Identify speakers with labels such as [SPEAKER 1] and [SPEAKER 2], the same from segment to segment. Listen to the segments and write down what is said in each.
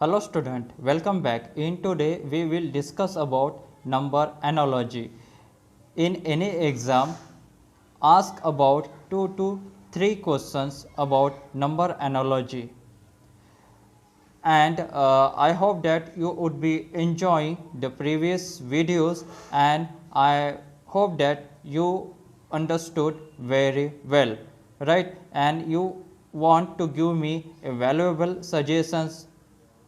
[SPEAKER 1] Hello student, welcome back. In today we will discuss about number analogy. In any exam, ask about 2 to 3 questions about number analogy. And I hope that you would be enjoying the previous videos, and I hope that you understood very well, right? And you want to give me a valuable suggestions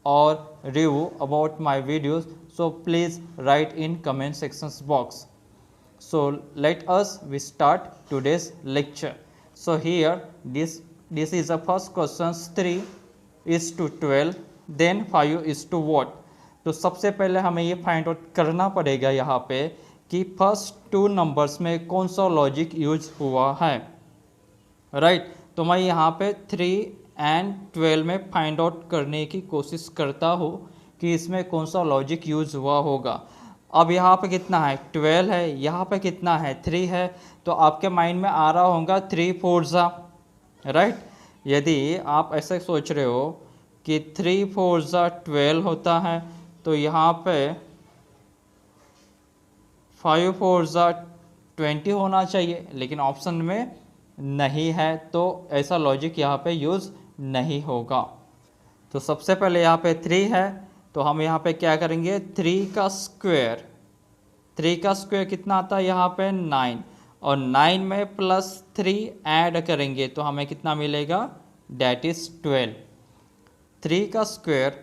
[SPEAKER 1] or review about my videos, so please write in comment sections box. So let us we start today's lecture. So here this is the first questions 3 is to 12, then 5 is to what. तो सबसे पहले हमें ये find out करना पड़ेगा यहाँ पे कि फर्स्ट टू नंबर्स में कौन सा लॉजिक यूज हुआ है, राइट। तो मैं यहाँ पे 3 एंड 12 में फाइंड आउट करने की कोशिश करता हूँ कि इसमें कौन सा लॉजिक यूज हुआ होगा। अब यहाँ पे कितना है 12 है, यहाँ पे कितना है 3 है, तो आपके माइंड में आ रहा होगा 3 4 ज़ा, राइट। यदि आप ऐसे सोच रहे हो कि 3 4 ज़ा 12 होता है, तो यहाँ पे 5 4 ज़ा 20 होना चाहिए, लेकिन ऑप्शन में नहीं है, तो ऐसा लॉजिक यहाँ पे यूज़ नहीं होगा। तो सबसे पहले यहाँ पे 3 है, तो हम यहाँ पे क्या करेंगे 3 का स्क्वायर, 3 का स्क्वायर कितना आता है यहाँ पे 9, और 9 में प्लस 3 ऐड करेंगे तो हमें कितना मिलेगा, डैट इज़ 12। 3 का स्क्वायर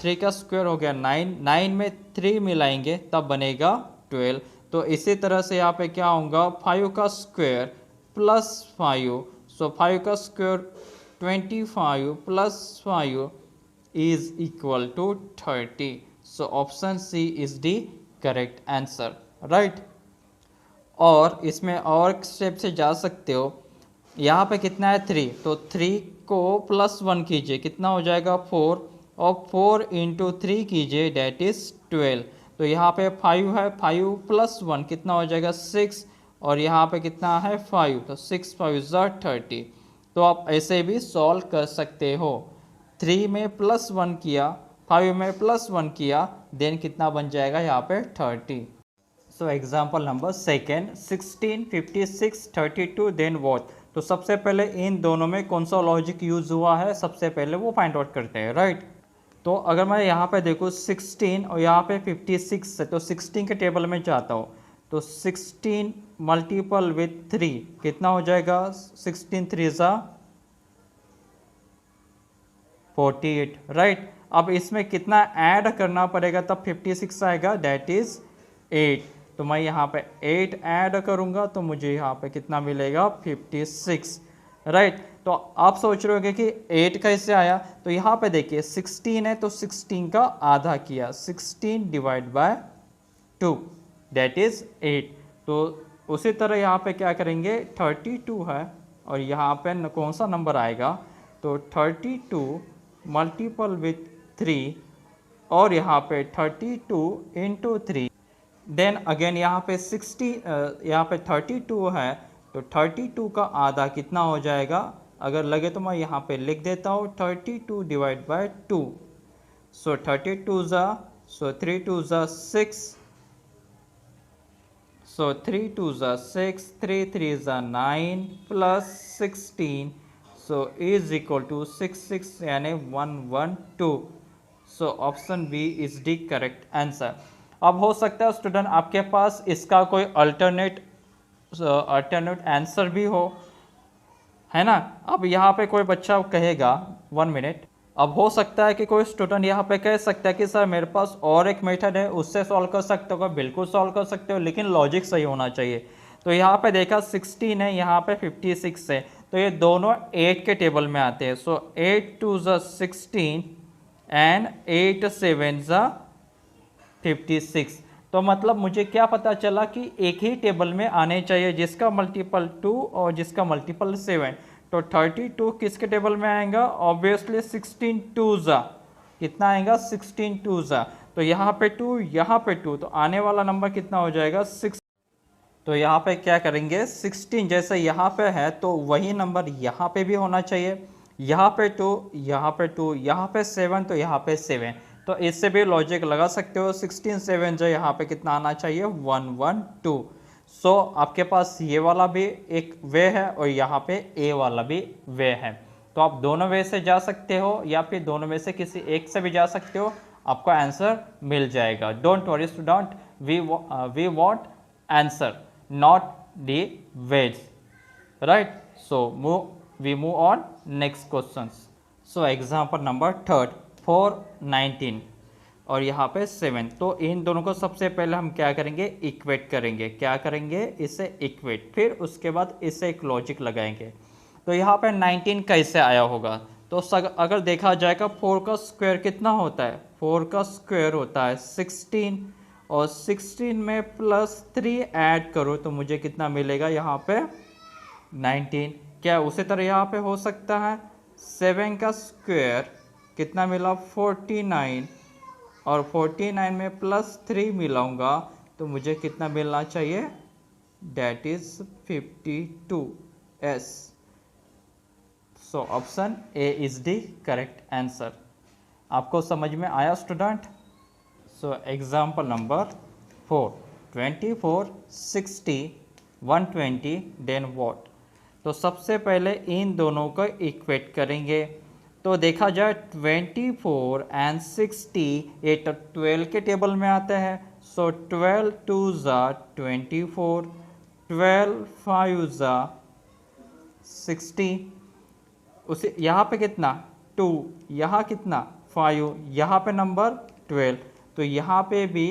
[SPEAKER 1] 3 का स्क्वायर हो गया 9, 9 में 3 मिलाएंगे तब बनेगा 12। तो इसी तरह से यहाँ पे क्या होगा 5 का स्क्वायर प्लस 5, सो 5 का square 25 plus 5 is equal to 30. So option C is the correct answer, right? और इसमें और स्टेप से जा सकते हो। यहाँ पे कितना है 3, तो 3 को प्लस 1 कीजिए, कितना हो जाएगा 4, और 4 इंटू 3 कीजिए, डैट इज़ 12। तो यहाँ पे 5 है, 5 प्लस 1 कितना हो जाएगा 6, और यहाँ पे कितना है 5, तो 6 5 30। तो आप ऐसे भी सॉल्व कर सकते हो। 3 में प्लस 1 किया, 5 में प्लस 1 किया, देन कितना बन जाएगा यहाँ पे 30। So example number second 16 56 32, then what. तो सबसे पहले इन दोनों में कौन सा लॉजिक यूज हुआ है, सबसे पहले वो फाइंड आउट करते हैं, राइट। तो अगर मैं यहाँ पे देखूँ 16 और यहाँ पे 56 है, तो 16 के टेबल में जाता हूँ, तो 16 मल्टीपल विथ 3 कितना हो जाएगा, 16 3 ज़ा 48, राइट। अब इसमें कितना ऐड करना पड़ेगा तब 56 आएगा, दैट इज 8। तो मैं यहाँ पे 8 ऐड करूँगा तो मुझे यहाँ पे कितना मिलेगा 56, राइट। तो आप सोच रहे होंगे कि 8 कैसे आया, तो यहाँ पे देखिए 16 है, तो 16 का आधा किया, 16 डिवाइड बाय 2, दैट इज 8। तो उसी तरह यहाँ पे क्या करेंगे 32 है, और यहाँ पे कौन सा नंबर आएगा, तो 32 मल्टीपल विथ 3, और यहाँ पे 32 इंटू 3, देन अगेन यहाँ पे 60, यहाँ पे 32 है, तो 32 का आधा कितना हो जाएगा, अगर लगे तो मैं यहाँ पे लिख देता हूँ 32 डिवाइड बाय 2, सो 32 ज़ा, सो 3 2 ज़ा 6, सो 3 2 ज़ा 6, 3 3 ज़ा 9 plus 16, so is equal to 6 6 यानी 112। So option B is the correct answer. अब हो सकता है स्टूडेंट आपके पास इसका कोई अल्टरनेट आंसर भी हो, है ना। अब यहाँ पे कोई बच्चा कहेगा 1 मिनट, अब हो सकता है कि कोई स्टूडेंट यहाँ पे कह सकता है कि सर मेरे पास और एक मेथड है, उससे सॉल्व कर सकते हो। बिल्कुल सॉल्व कर सकते हो, लेकिन लॉजिक सही होना चाहिए। तो यहाँ पे देखा 16 है, यहाँ पे 56 है, तो ये दोनों 8 के टेबल में आते हैं। सो 8 2 ज़ा 16 एंड 8 7 ज़ा 56। तो मतलब मुझे क्या पता चला कि एक ही टेबल में आने चाहिए, जिसका मल्टीपल 2 और जिसका मल्टीपल 7। तो 32 किसके टेबल में आएगा, ऑब्वियसली 16 2 ज़ा कितना आएगा 16 2 ज़ा, तो यहाँ पे 2 यहाँ पे 2, तो आने वाला नंबर कितना हो जाएगा 6। तो यहाँ पे क्या करेंगे 16 जैसे यहाँ पे है, तो वही नंबर यहाँ पे भी होना चाहिए। यहाँ पे 2, यहाँ पे 2, यहाँ पे 7, तो यहाँ पे 7। तो इससे भी लॉजिक लगा सकते हो 16 7 जो यहाँ पे कितना आना चाहिए 1 1 2। सो आपके पास ये वाला भी एक वे है और यहाँ पे ए वाला भी वे है। तो आप दोनों वे से जा सकते हो या फिर दोनों में से किसी एक से भी जा सकते हो, आपको आंसर मिल जाएगा। Don't worry student, we want answer not the ways, right. So we move on next questions। so example number third 4 19 और यहाँ पे 7। तो इन दोनों को सबसे पहले हम क्या करेंगे, इक्वेट करेंगे। क्या करेंगे, इसे इक्वेट, फिर उसके बाद इसे एक लॉजिक लगाएंगे। तो यहाँ पे 19 कैसे आया होगा, तो अगर देखा जाएगा 4 का स्क्वायर कितना होता है, 4 का स्क्वायर होता है 16 और 16 में +3 ऐड करो तो मुझे कितना मिलेगा यहाँ पे 19। क्या उसी तरह यहाँ पे हो सकता है 7 का स्क्वायर कितना मिला 49 और 49 में +3 मिलाऊंगा तो मुझे कितना मिलना चाहिए, that is 52s। So option A is the correct answer. आपको समझ में आया student. So example number 4 24 60 120 then what. तो सबसे पहले इन दोनों को इक्वेट करेंगे। तो देखा जाए 24 एंड 60 ये तो 12 के टेबल में आते हैं। सो 12 2 ज़ा 24, 12 5 ज़ा 60। उसे यहाँ पे कितना 2, यहाँ कितना 5, यहाँ पे नंबर 12, तो यहाँ पे भी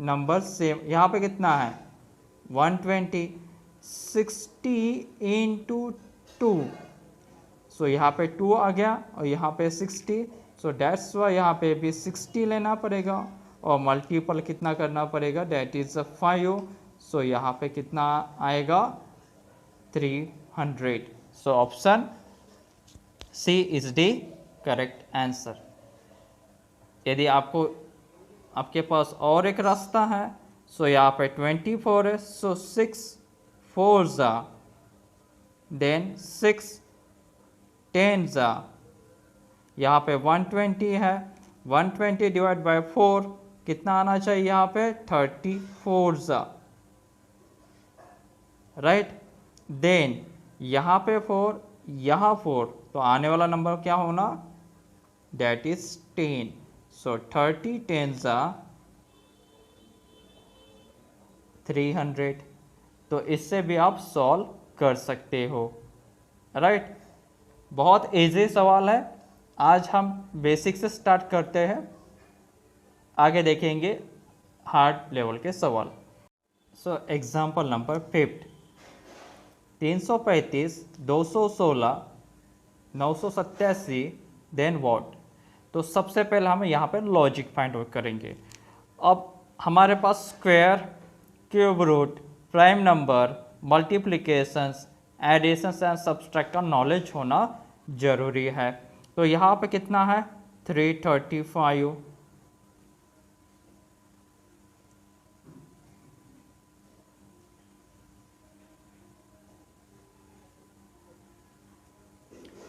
[SPEAKER 1] नंबर सेम, यहाँ पे कितना है 120। 60 इंटू 2, सो यहाँ पे 2 आ गया और यहाँ पे 60। सो डेट्स वाई यहाँ पे भी 60 लेना पड़ेगा और मल्टीपल कितना करना पड़ेगा, डेट इज 5। सो यहाँ पे कितना आएगा 300। So option C is the correct answer. यदि आपके पास और एक रास्ता है, सो यहाँ पे 24 है, सो 6 4 ज़ा देन 6 10 ज़ा, यहाँ पे 120 है, 120 डिवाइड बाय 4 कितना आना चाहिए यहाँ पे 34 ज़ा, राइट। देन यहाँ पे 4, यहाँ 4, तो आने वाला नंबर क्या होना, डेट इज 10। सो 30 10 ज़ा 300। तो इससे भी आप सॉल्व कर सकते हो, राइट। बहुत इजी सवाल है। आज हम बेसिक से स्टार्ट करते हैं, आगे देखेंगे हार्ड लेवल के सवाल। So example number 5 335 216 987 then what. तो सबसे पहले हम यहाँ पर लॉजिक फाइंड आउट करेंगे। अब हमारे पास square, cube root, prime number, multiplications, additions and subtract का नॉलेज होना जरूरी है। तो यहाँ पे कितना है 335,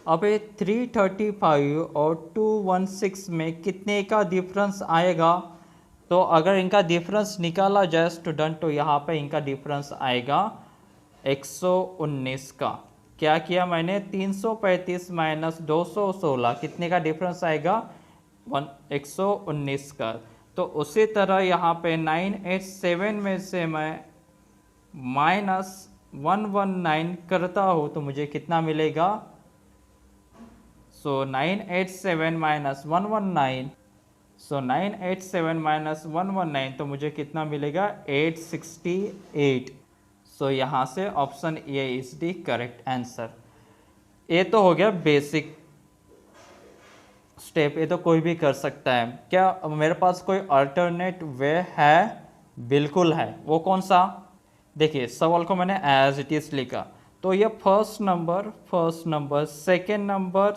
[SPEAKER 1] अब ये 335 और 216 में कितने का डिफरेंस आएगा। तो अगर इनका डिफरेंस निकाला जाए स्टूडेंट, तो यहाँ पे इनका डिफरेंस आएगा 119 का। क्या किया मैंने 335 माइनस 216 कितने का डिफरेंस आएगा 119 का। तो उसी तरह यहाँ पे 987 में से मैं माइनस 119 करता हूँ तो मुझे कितना मिलेगा। सो 987 माइनस 119, सो 987 माइनस 119 तो मुझे कितना मिलेगा 868। सो यहाँ से option A is the correct answer. ये तो हो गया बेसिक स्टेप, ये तो कोई भी कर सकता है। क्या मेरे पास कोई अल्टरनेट वे है? बिल्कुल है। वो कौन सा, देखिए सवाल को मैंने एज इट इज लिखा। तो ये first number, second number,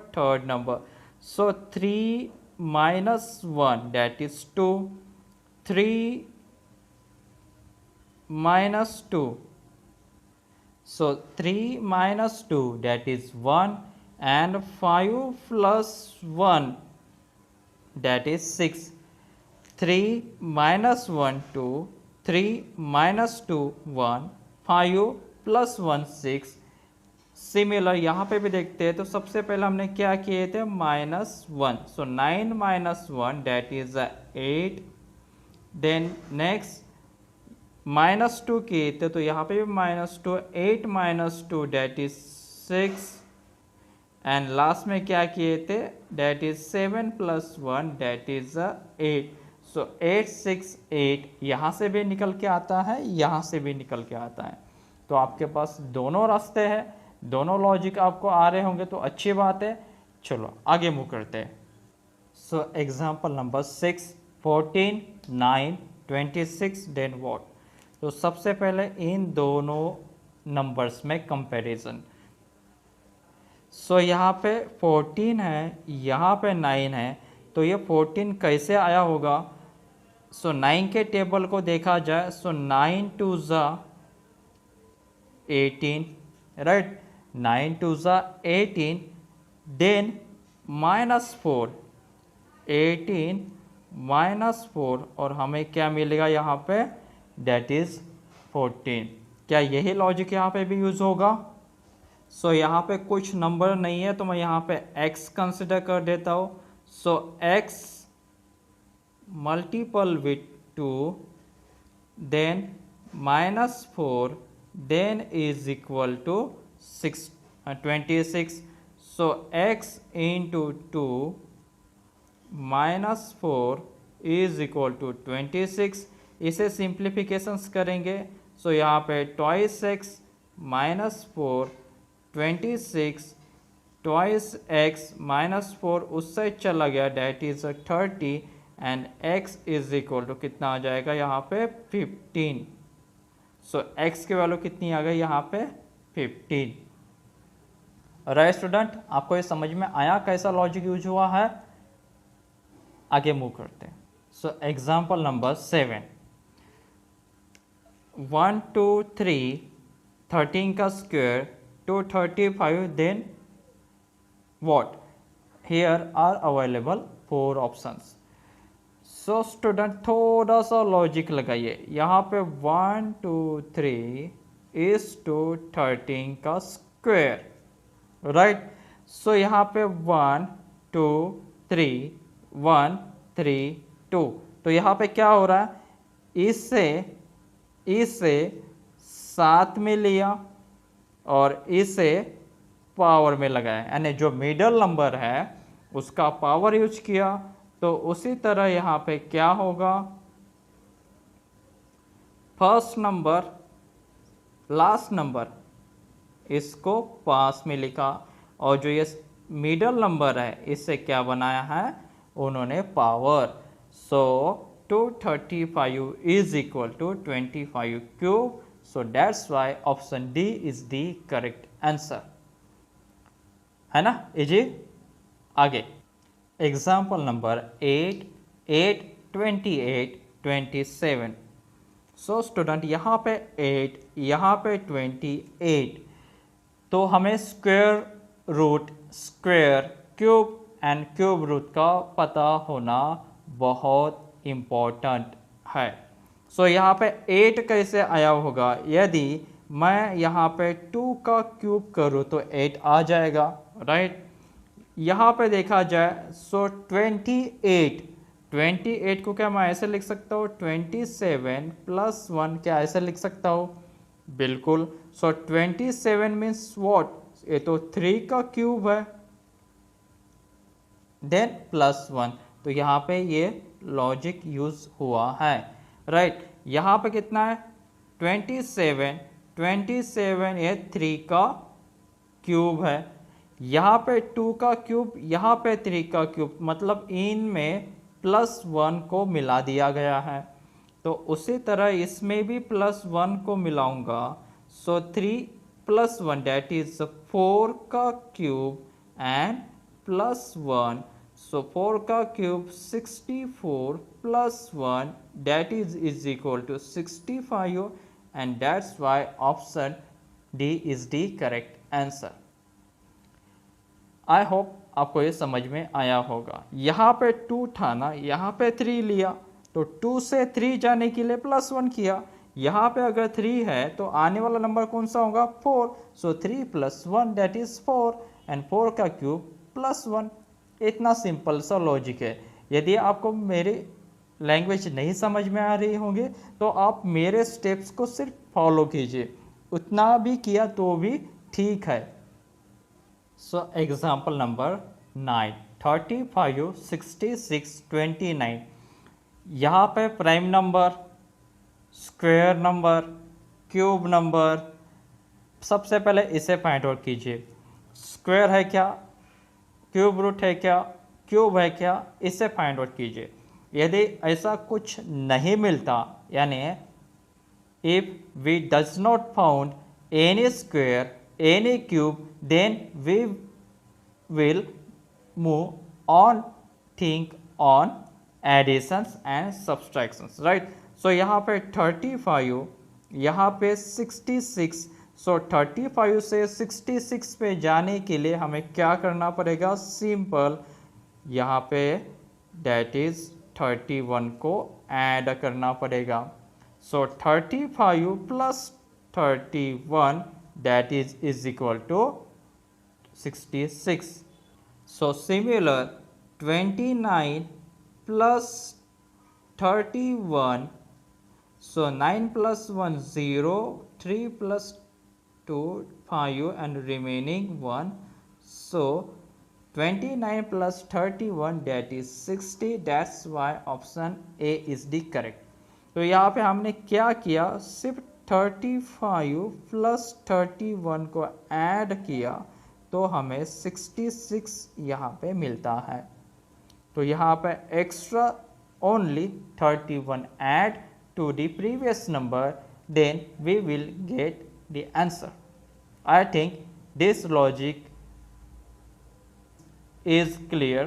[SPEAKER 1] third number. So 3 minus 1 that is 2, 3 minus 2 So 3 minus 2 that is 1 and 5 plus 1 that is 6. 3 minus 1 2, 3 minus 2 1, 5 plus 1 6. Similar यहाँ पे भी देखते हैं तो सबसे पहले हमने क्या किए थे -1. So 9 minus 1 that is 8. Then next -2 किए थे तो यहाँ पे भी -2. 8 minus 2 that is 6. And last में क्या किए थे that is 7 plus 1 that is 8. सो 8 6 8 यहाँ से भी निकल के आता है, यहाँ से भी निकल के आता है. तो आपके पास दोनों रास्ते हैं, दोनों लॉजिक आपको आ रहे होंगे तो अच्छी बात है. चलो आगे मूव करते हैं. So example number 6, 14 9 26 then what. तो सबसे पहले इन दोनों नंबर्स में कंपैरिजन. सो यहाँ पे 14 है, यहाँ पे 9 है, तो ये 14 कैसे आया होगा. सो 9 के टेबल को देखा जाए सो 9 2 ज़ा 18 राइट. 9 2 ज़ा 18 देन -4 18 -4 और हमें क्या मिलेगा यहाँ पे डेट इज़ 14. क्या यही लॉजिक यहाँ पे भी यूज़ होगा. सो यहाँ पे कुछ नंबर नहीं है तो मैं यहाँ पे x कंसिडर कर देता हूँ. So x multiple with 2 then -4 then is equal to 26. So x into 2 -4 is equal to 26. इसे सिंप्लीफिकेशंस करेंगे. सो यहाँ पे ट्वाइस x -4 26 ट्वाइस x -4 उससे चला गया that is 30 and x is equal to कितना आ जाएगा यहाँ पे 15. सो x की वैल्यू कितनी आ गई यहाँ पे 15. राइट स्टूडेंट, आपको ये समझ में आया कैसा लॉजिक यूज हुआ है. आगे मूव करते हैं. सो एग्जाम्पल नंबर 7, 1 2 3 13 का square to 35 then what. Here are available 4 options. So student थोड़ा सा लॉजिक लगाइए. यहाँ पे 1 2 3 is to 13 का स्क्वायर राइट. सो यहाँ पे 1 2 3 1 3 2. तो यहाँ पे क्या हो रहा है, इसे साथ में लिया और इसे पावर में लगाया, यानी जो मिडल नंबर है उसका पावर यूज किया. तो उसी तरह यहाँ पे क्या होगा, फर्स्ट नंबर लास्ट नंबर इसको पास में लिखा और जो ये मिडल नंबर है इससे क्या बनाया है उन्होंने power. So 235 is equal to 25 cube. So that's why option D is the correct answer. है ना इजी. आगे एग्जाम्पल नंबर 8 8 28 27. सो स्टूडेंट यहाँ पे 8 यहाँ पे 28. तो हमें square root square cube and cube root का पता होना बहुत इम्पोर्टेंट है. सो यहाँ पे 8 कैसे आया होगा, यदि मैं यहाँ पे 2 का क्यूब करूँ तो 8 आ जाएगा राइट. यहाँ पे देखा जाए सो 28 को क्या मैं ऐसे लिख सकता हूँ 27 प्लस 1 क्या ऐसे लिख सकता हूँ बिल्कुल. सो 27 मीन्स व्हाट, ये तो 3 का क्यूब है देन प्लस 1. तो यहाँ पे ये लॉजिक यूज हुआ है राइट. यहाँ पे कितना है 27 ये 3 का क्यूब है. यहाँ पे 2 का क्यूब, यहाँ पे 3 का क्यूब, मतलब इनमें प्लस 1 को मिला दिया गया है. तो उसी तरह इसमें भी प्लस 1 को मिलाऊंगा. सो 3 प्लस 1 डेट इज 4 का क्यूब एंड प्लस 1. सो 4 का cube 64 plus 1 that is equal to 65 and that's why option D is the correct answer. I hope आपको ये समझ में आया होगा। यहाँ पे 2 था ना, यहाँ पे 3 लिया तो 2 से 3 जाने के लिए +1 किया। यहाँ पे अगर 3 है तो आने वाला नंबर कौन सा होगा 4। सो 3 + 1 दैट इज 4 एंड 4 का क्यूब +1। इतना सिंपल सा लॉजिक है। यदि आपको मेरी लैंग्वेज नहीं समझ में आ रही होंगे तो आप मेरे स्टेप्स को सिर्फ फॉलो कीजिए, उतना भी किया तो भी ठीक है। सो एग्जाम्पल नंबर 9, 35, 66, 29। यहाँ पे prime number, square number, cube number, सबसे पहले इसे फाइंड आउट कीजिए। स्क्वायर है क्या, क्यूब रूट है क्या, क्यूब है क्या, इसे फाइंड आउट कीजिए। यदि ऐसा कुछ नहीं मिलता, यानी if we does not found any square, any cube, then we will move on, think on additions and subtractions, right? so यहाँ पे 35, यहाँ पे 66। सो 35 से 66 पे जाने के लिए हमें क्या करना पड़ेगा, सिंपल यहाँ पे डेट इज 31 को ऐड करना पड़ेगा। So 35 + 31 that is equal to 66। So similar 29 + 31, so 9 + 1 0, 3 + 2 5 and remaining 1, so 29 + 31 that is 60, that's why option A is the correct। तो यहाँ पे हमने क्या किया, सिर्फ 35 + 31 को ऐड किया तो हमें 66 यहाँ पे मिलता है। तो यहाँ पे extra only 31 add to the previous number, then we will get the answer। I think this logic is clear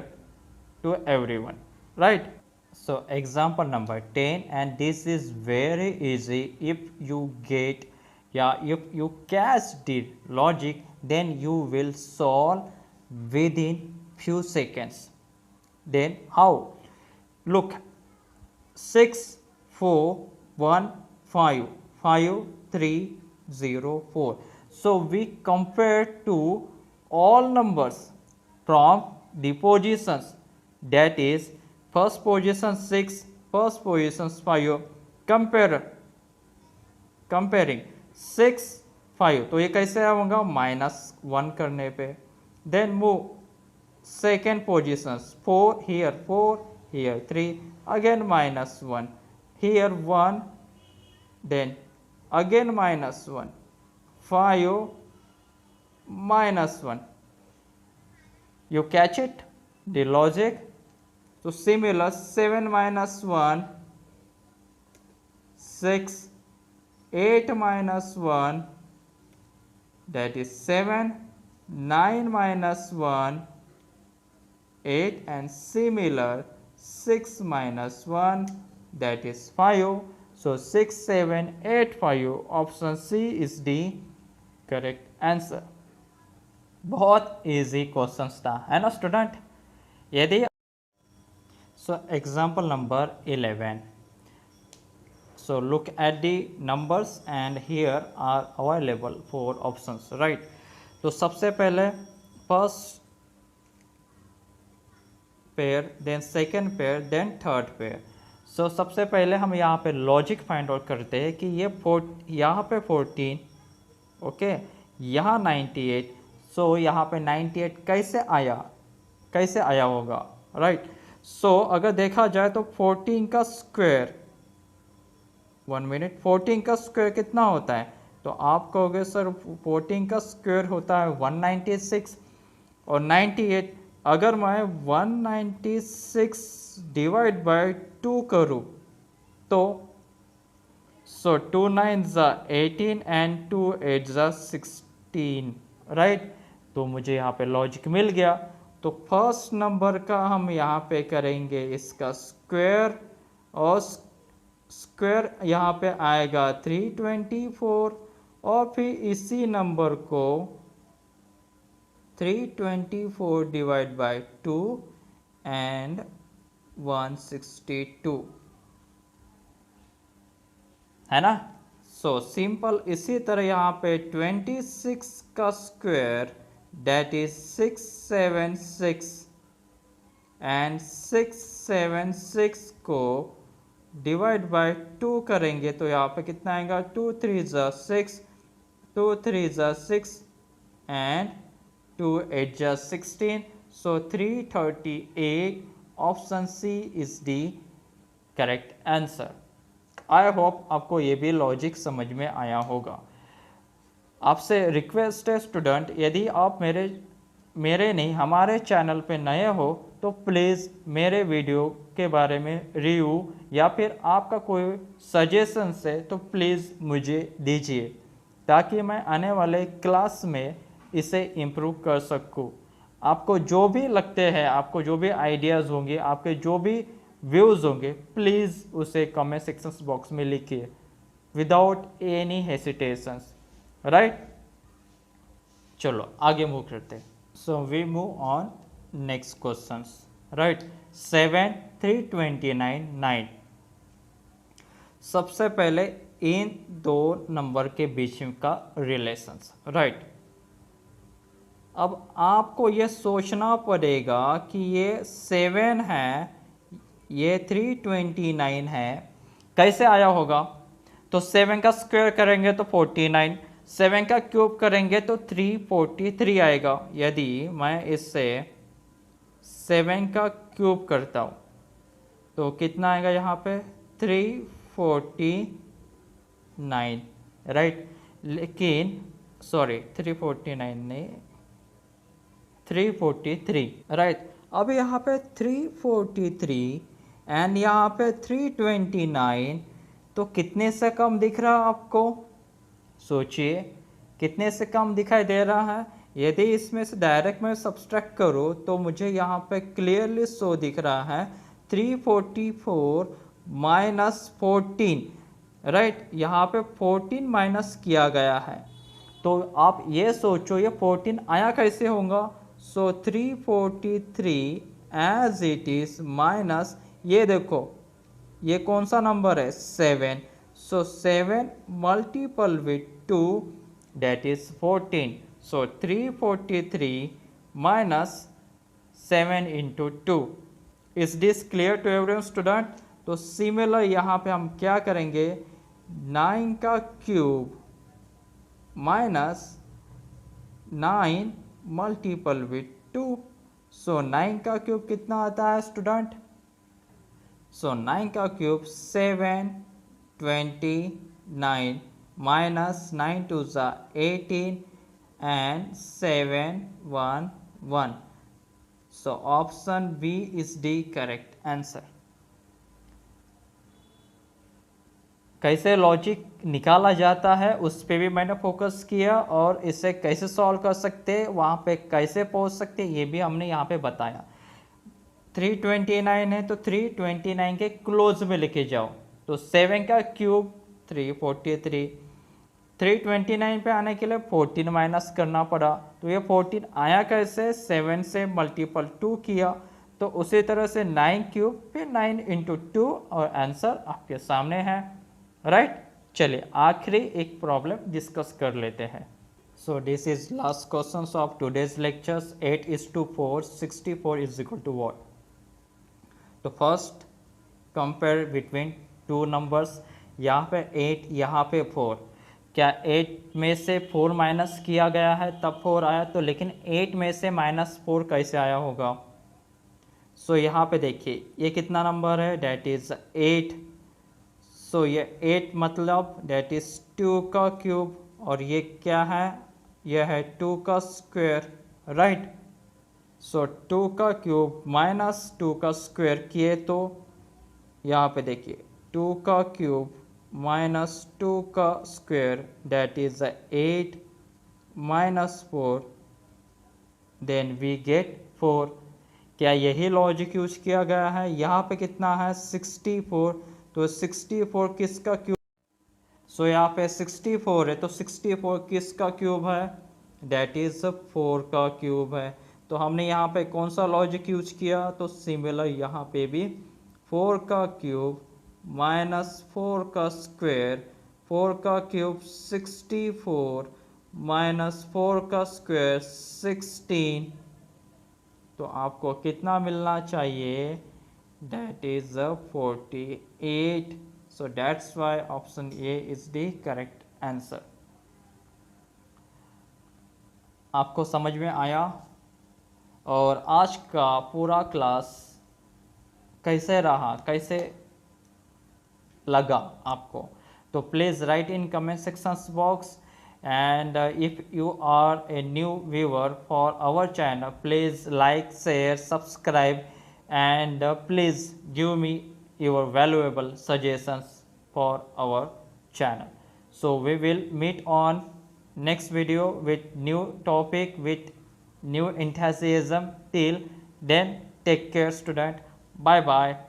[SPEAKER 1] to everyone, right? So example number 10, and this is very easy. If you get, if you catch the logic, then you will solve within few seconds। Then how? Look, 6 4 1 5 5 3 0 4। so we compare to all numbers from the positions, that is first position 6, first position 5, comparing 6 5, तो ये कैसे आऊँगा, -1 करने पे। then move second positions 4 here, 4 here, 3 again -1 here, 1 then again -1 5 -1। you catch it, the logic? so similar 7 -1 6, 8 -1 that is 7, 9 -1 8 and similar 6 -1 that is 5। so 6 7 8 5 option C is the correct answer। बहुत easy questions था, है ना student? यदि सो example number 11, so look at the numbers and here are available 4 options, right? तो सबसे पहले first pair, then second pair, then third pair. So सबसे पहले हम यहाँ पे लॉजिक फाइंड आउट करते हैं कि ये यहाँ पे 14, ओके, यहाँ 98। सो यहाँ पे 98 कैसे आया होगा, राइट? सो अगर देखा जाए तो 14 का स्क्वायर, 1 मिनट, 14 का स्क्वायर कितना होता है? तो आप कहोगे सर 14 का स्क्वायर होता है 196 और 98। अगर मैं 196 डिवाइड बाय 2 करूँ तो सो 2 9 18 एंड 2 8 16, राइट? तो मुझे यहाँ पे लॉजिक मिल गया। तो फर्स्ट नंबर का हम यहाँ पे करेंगे इसका स्क्वायर, और स्क्वायर यहाँ पे आएगा 324 और फिर इसी नंबर को 324 डिवाइड बाय 2 एंड 162 है ना। So simple. इसी तरह यहाँ पे 26 का स्क्वायर दैट इज 676 एंड 676 को डिवाइड बाय 2 करेंगे तो यहाँ पे कितना आएगा 2 3 ज़ा 6 2 3 ज़ा 6 एंड 2 8 ज़ा 16 so 338 option C is the correct answer. I hope आपको ये भी लॉजिक समझ में आया होगा। आपसे रिक्वेस्ट है स्टूडेंट, यदि आप मेरे नहीं हमारे चैनल पे नए हो तो प्लीज़ मेरे वीडियो के बारे में रिव्यू या फिर आपका कोई सजेशन है तो प्लीज़ मुझे दीजिए ताकि मैं आने वाले क्लास में इसे इम्प्रूव कर सकूं। आपको जो भी लगते हैं, आपको जो भी आइडियाज़ होंगे, आपके जो भी व्यूज़ होंगे, प्लीज़ उसे कमेंट सेक्शन बॉक्स में लिखिए विदाउट एनी हेसिटेशंस, राइट। चलो आगे मूव करते हैं। So we move on next questions, right. 7 329 9। सबसे पहले इन दो नंबर के बीच का रिलेशंस, राइट। अब आपको ये सोचना पड़ेगा कि ये 7 है, ये 329 है, कैसे आया होगा। तो 7 का स्क्वायर करेंगे तो 49, 7 का क्यूब करेंगे तो 343 आएगा। यदि मैं इससे 7 का क्यूब करता हूँ तो कितना आएगा यहाँ पे 349, राइट। लेकिन सॉरी 349 नहीं 343, राइट। अब यहाँ पे 343 एंड यहाँ पे 329 तो कितने से कम दिख रहा है आपको? सोचिए कितने से कम दिखाई दे रहा है। यदि इसमें से डायरेक्ट मैं सब्सट्रैक्ट करूँ तो मुझे यहाँ पे क्लियरली शो दिख रहा है 344 माइनस 14, राइट। यहाँ पे 14 माइनस किया गया है तो आप ये सोचो ये 14 आया कैसे होगा। So 343 as it is minus ये देखो ये कौन सा नंबर है 7, so 7 multiple with 2 that is 14, so 343 minus 7 into 2। Is this clear to everyone student? तो सिमिलर यहाँ पे हम क्या करेंगे 9 का cube minus 9 multiple with 2, so 9 का क्यूब कितना आता है स्टूडेंट? सो 9 का क्यूब 729 माइनस 9 टू ज़ा 18 and 711, so option B is the correct answer. कैसे लॉजिक निकाला जाता है उस पे भी मैंने फोकस किया और इसे कैसे सॉल्व कर सकते हैं, वहाँ पे कैसे पहुँच सकते हैं, ये भी हमने यहाँ पे बताया। 329 है तो 329 के क्लोज में लेके जाओ तो 7 का क्यूब 343, 329 पे आने के लिए 14 माइनस करना पड़ा तो ये 14 आया कैसे 7 से मल्टीपल 2 किया तो उसी तरह से 9 क्यूब फिर 9 इंटू 2 और आंसर आपके सामने है, राइट। चलिए आखिरी एक प्रॉब्लम डिस्कस कर लेते हैं। So this is last question of today's lectures. 8:4 64 is equal to what? तो first compare between two numbers, यहाँ पे 8 यहाँ पे 4। क्या 8 में से 4 माइनस किया गया है तब 4 आया, तो लेकिन 8 में से -4 कैसे आया होगा? सो यहाँ पे देखिए ये कितना नंबर है डैट इज 8, सो ये 8 मतलब डैट इज 2 का क्यूब और ये क्या है यह है 2 का स्क्वायर, राइट। सो 2 का क्यूब माइनस 2 का स्क्वायर किए तो यहाँ पे देखिए 2 का क्यूब माइनस 2 का square that is 8 minus 4 then we get 4। क्या यही लॉजिक यूज किया गया है? यहाँ पे कितना है 64 तो 64 किसका क्यूब? सो यहाँ पे 64 है, तो 64 किसका क्यूब है? डैट इज़ 4 का क्यूब है। तो हमने यहाँ पे कौन सा लॉजिक यूज किया? तो सिमिलर यहाँ पे भी 4 का क्यूब माइनस 4 का स्क्वायर, 4 का क्यूब 64 माइनस 4 का स्क्वायर 16, तो आपको कितना मिलना चाहिए? That is 48. So that's why option A is the correct answer. आपको समझ में आया? और आज का पूरा क्लास कैसे रहा, कैसे लगा आपको? तो please write in comment sections box, and if you are a new viewer for our channel, please like, share, subscribe, and please give me your valuable suggestions for our channel. So we will meet on next video with new topic, with new enthusiasm. Till then, take care student. Bye bye.